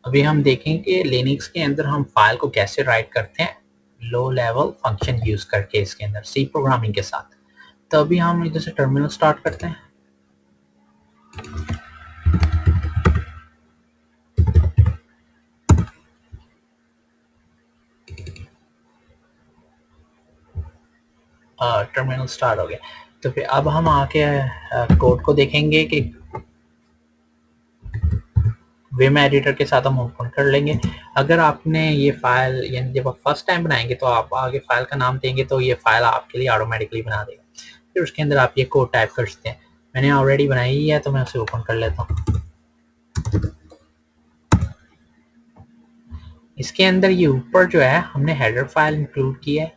अभी हम देखेंगे कि लिनक्स के अंदर हम फाइल को कैसे राइट करते हैं लो लेवल फंक्शन यूज करके इसके अंदर सी प्रोग्रामिंग के साथ। तो अभी हम इधर से टर्मिनल स्टार्ट करते हैं। टर्मिनल स्टार्ट हो गया। तो फिर अब हम आके कोड को देखेंगे कि विम एडिटर के साथ हम ओपन कर लेंगे। अगर आपने ये फाइल यानी जब आप फर्स्ट टाइम बनाएंगे तो आप आगे फाइल का नाम देंगे तो ये फाइल आपके लिए ऑटोमेटिकली बना देगा। फिर उसके अंदर आप ये कोड टाइप कर सकते हैं। मैंने ऑलरेडी बनाई है तो मैं उसे ओपन कर लेता हूँ। इसके अंदर ये ऊपर जो है हमने हेडर फाइल इंक्लूड की है।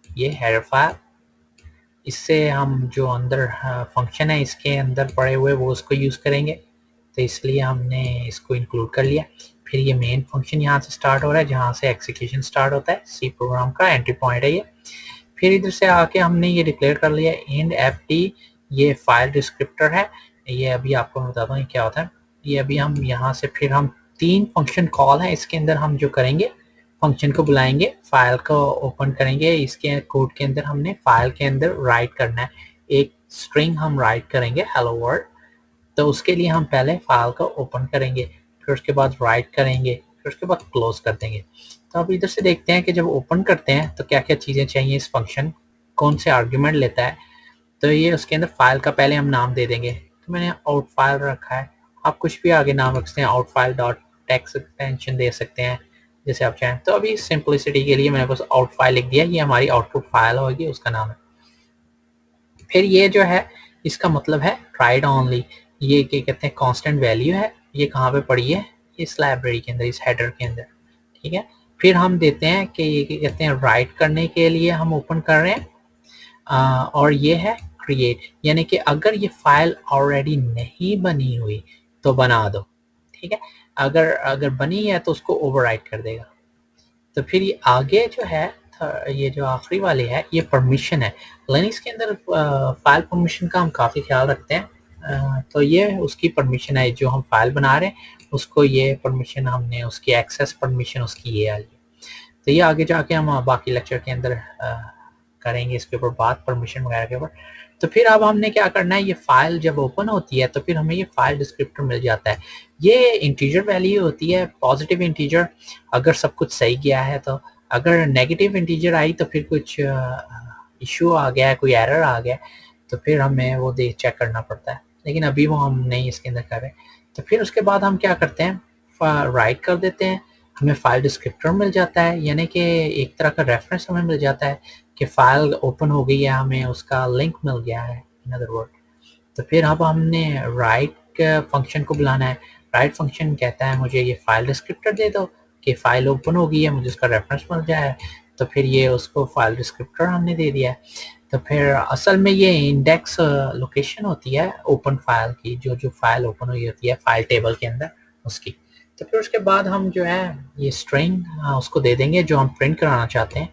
ये हेडर फाइल, इससे हम जो अंदर फंक्शन है इसके अंदर पड़े हुए वो उसको यूज़ करेंगे, तो इसलिए हमने इसको इंक्लूड कर लिया। फिर ये मेन फंक्शन यहाँ से स्टार्ट हो रहा है जहाँ से एग्जीक्यूशन स्टार्ट होता है, सी प्रोग्राम का एंट्री पॉइंट है ये। फिर इधर से आके हमने ये डिक्लेयर कर लिया इंड एफ टी, ये फाइल डिस्क्रिप्टर है। ये अभी आपको मैं बताता हूँ क्या होता है। ये अभी हम यहाँ से फिर हम 3 फंक्शन कॉल है इसके अंदर हम जो करेंगे, फंक्शन को बुलाएंगे, फाइल को ओपन करेंगे। इसके कोड के अंदर हमने फाइल के अंदर राइट करना है, एक स्ट्रिंग हम राइट करेंगे हेलो वर्ल्ड। तो उसके लिए हम पहले फाइल को ओपन करेंगे, फिर उसके बाद राइट करेंगे, फिर उसके बाद क्लोज कर देंगे। तो अब इधर से देखते हैं कि जब ओपन करते हैं तो क्या क्या चीज़ें चाहिए, इस फंक्शन कौन से आर्ग्यूमेंट लेता है। तो ये उसके अंदर फाइल का पहले हम नाम दे देंगे। तो मैंने आउट फाइल रखा है, आप कुछ भी आगे नाम रख सकते हैं, out file dot text extension दे सकते हैं जैसे आप चाहें। तो अभी सिंपलिसिटी के लिए मैंने बस आउट फाइल लिख दिया, ये हमारी आउटपुट फाइल होगी, उसका नाम है। फिर ये जो है इसका मतलब है राइट ओनली, ये क्या कहते हैं कांस्टेंट वैल्यू है। ये कहाँ पे पड़ी है, इस लाइब्रेरी के अंदर, इस हेडर के अंदर, ठीक है। फिर हम देते हैं कि ये क्या कहते हैं राइट करने के लिए हम ओपन कर रहे हैं, और ये है क्रिएट, यानी कि अगर ये फाइल ऑलरेडी नहीं बनी हुई तो बना दो, ठीक है। अगर अगर बनी है तो उसको ओवरराइट कर देगा। तो फिर ये आगे जो है ये जो आखिरी वाली है ये परमिशन है। लिनक्स के अंदर फाइल परमिशन का हम काफ़ी ख्याल रखते हैं। तो ये उसकी परमिशन है, जो हम फाइल बना रहे हैं उसको ये परमिशन हमने उसकी एक्सेस परमिशन उसकी ये आई है। तो ये आगे जाके हम बाकी लेक्चर के अंदर करेंगे इसके ऊपर बात, परमिशन वगैरह के ऊपर। तो फिर अब हमने क्या करना है, ये फाइल जब ओपन होती है तो फिर हमें ये फाइल डिस्क्रिप्टर मिल जाता है। ये इंटीजर वैल्यू होती है, पॉजिटिव इंटीजर अगर सब कुछ सही गया है। तो अगर नेगेटिव इंटीजर आई तो फिर कुछ इशू आ गया है, कोई एरर आ गया, तो फिर हमें वो देख चेक करना पड़ता है, लेकिन अभी वो हम नहीं इसके अंदर कर रहे। तो फिर उसके बाद हम क्या करते हैं, राइट कर देते हैं, हमें फाइल डिस्क्रिप्टर मिल जाता है, यानी कि एक तरह का रेफरेंस हमें मिल जाता है कि फाइल ओपन हो गई है, हमें उसका लिंक मिल गया है इन अदर वर्ड। तो फिर अब हमने राइट फंक्शन को बुलाना है। राइट फंक्शन कहता है मुझे ये फाइल डिस्क्रिप्टर दे दो कि फाइल ओपन हो गई है, मुझे उसका रेफरेंस मिल जाए। तो फिर ये उसको फाइल डिस्क्रिप्टर हमने दे दिया है। तो फिर असल में ये इंडेक्स लोकेशन होती है ओपन फाइल की, जो जो फाइल ओपन हुई होती है फाइल टेबल के अंदर उसकी। तो फिर उसके बाद हम जो है ये स्ट्रिंग उसको दे देंगे जो हम प्रिंट कराना चाहते हैं।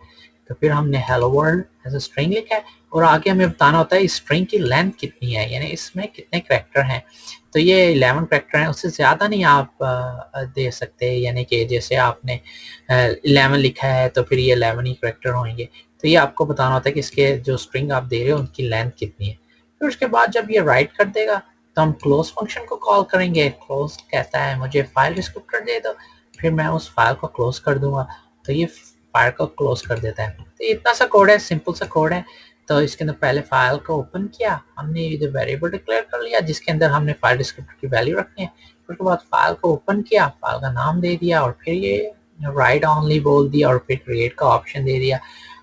तो फिर हमने hello world as a string लिखा है, और आगे हमें बताना होता है इस स्ट्रिंग की लेंथ कितनी है, यानी इसमें कितने करैक्टर हैं। तो ये 11 करैक्टर हैं, उससे ज़्यादा नहीं आप दे सकते, यानी कि जैसे आपने 11 लिखा है तो फिर ये 11 ही करैक्टर होंगे। तो ये आपको बताना होता है कि इसके जो स्ट्रिंग आप दे रहे हो उनकी लेंथ कितनी है। फिर उसके बाद जब ये राइट कर देगा तो हम क्लोज फंक्शन को कॉल करेंगे। क्लोज कहता है मुझे फाइल डिस्क्रिप्टर दे दो, फिर मैं उस फाइल को क्लोज कर दूंगा। तो ये फाइल को क्लोज कर देता है। तो इतना सा कोड है, सिंपल सा कोड है। तो इसके अंदर पहले फाइल को ओपन किया, हमने इधर वेरिएबल डिक्लेयर कर लिया जिसके अंदर हमने फाइल डिस्क्रिप्टर की वैल्यू रखनी है। फिर उसके बाद फाइल को ओपन किया, फाइल का नाम दे दिया, और फिर ये राइट ओनली बोल दिया, और फिर क्रिएट का ऑप्शन दे दिया,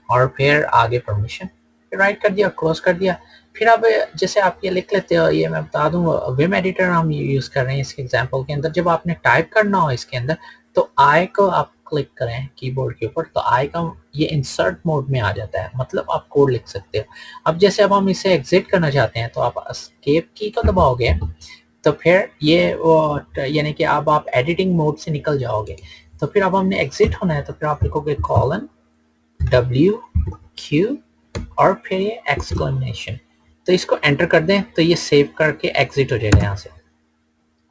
और फिर आगे परमिशन राइट कर दिया, क्लोज कर दिया। फिर अब जैसे आप ये लिख लेते हो, ये मैं बता दूं विम एडिटर हम यूज़ कर रहे हैं इसके एग्जांपल के अंदर। जब आपने टाइप करना हो इसके अंदर तो आई को आप क्लिक करें कीबोर्ड के ऊपर, तो आई का ये इंसर्ट मोड में आ जाता है, मतलब आप कोड लिख सकते हो। अब जैसे अब हम इसे एग्जिट करना चाहते हैं तो आप एस्केप की को दबाओगे, तो फिर ये वो यानी कि अब आप एडिटिंग मोड से निकल जाओगे। तो फिर अब हमने एग्जिट होना है तो फिर आप लिखोगे कॉलन WQ और फिर ये एक्सक्लेमेशन। तो इसको एंटर कर दें तो ये सेव करके एग्जिट हो जाएगा यहाँ से।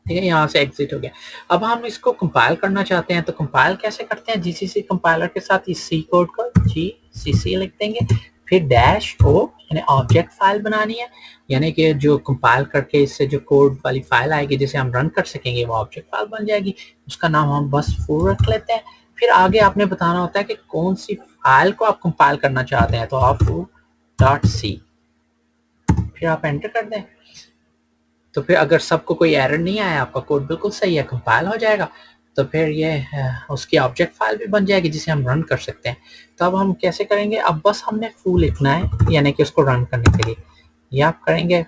ठीक है, यहाँ से एग्जिट हो गया। अब हम इसको कंपाइल करना चाहते हैं, तो कंपाइल कैसे करते हैं? जीसीसी कंपाइलर के साथ इस सी कोड को जीसीसी लिख देंगे, फिर डैश ओ, यानी ऑब्जेक्ट फाइल बनानी है, यानी कि जो कंपाइल करके इससे जो कोड वाली फाइल आएगी जिसे हम रन कर सकेंगे वो ऑब्जेक्ट फाइल बन जाएगी। उसका नाम हम बस फुल रख लेते हैं। फिर आगे आपने बताना होता है कि कौन सी फाइल को आप कंपाइल करना चाहते हैं, तो आप .c, फिर आप एंटर कर दें। तो फिर अगर सबको कोई एरर नहीं आया, आपका कोड बिल्कुल सही है, कंपाइल हो जाएगा, तो फिर ये उसकी ऑब्जेक्ट फाइल भी बन जाएगी जिसे हम रन कर सकते हैं। तो अब हम कैसे करेंगे? अब बस हमने फू लिखना है, यानी कि उसको रन करने के लिए ये आप करेंगे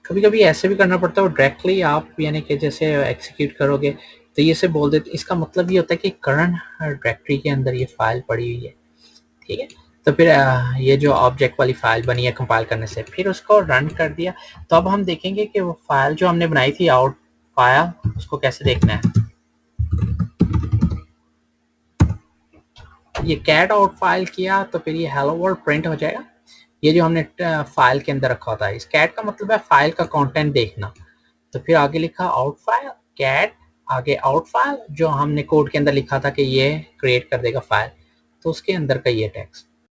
कभी कभी ऐसे भी करना पड़ता है, और डायरेक्टली आप यानी कि जैसे एग्जीक्यूट करोगे तो ये से बोल देते, इसका मतलब ये होता है कि करंट डायरेक्टरी के अंदर ये फाइल पड़ी हुई है। ठीक है, तो फिर ये जो ऑब्जेक्ट वाली फाइल बनी है कंपाइल करने से, फिर उसको रन कर दिया, तो अब हम देखेंगे कि वो फाइल जो हमने बनाई थी आउट फाइल, उसको कैसे देखना है। ये कैट आउट फाइल किया तो फिर ये हेलो वर्ल्ड प्रिंट हो जाएगा, ये जो हमने फाइल के अंदर रखा था। इस कैट का मतलब है फाइल का कंटेंट देखना। तो फिर आगे लिखा आउट फाइल कैट, आगे आउट फाइल जो हमने कोड के अंदर लिखा था कि ये क्रिएट कर देगा फाइल, तो उसके अंदर का ये टेक्स्ट।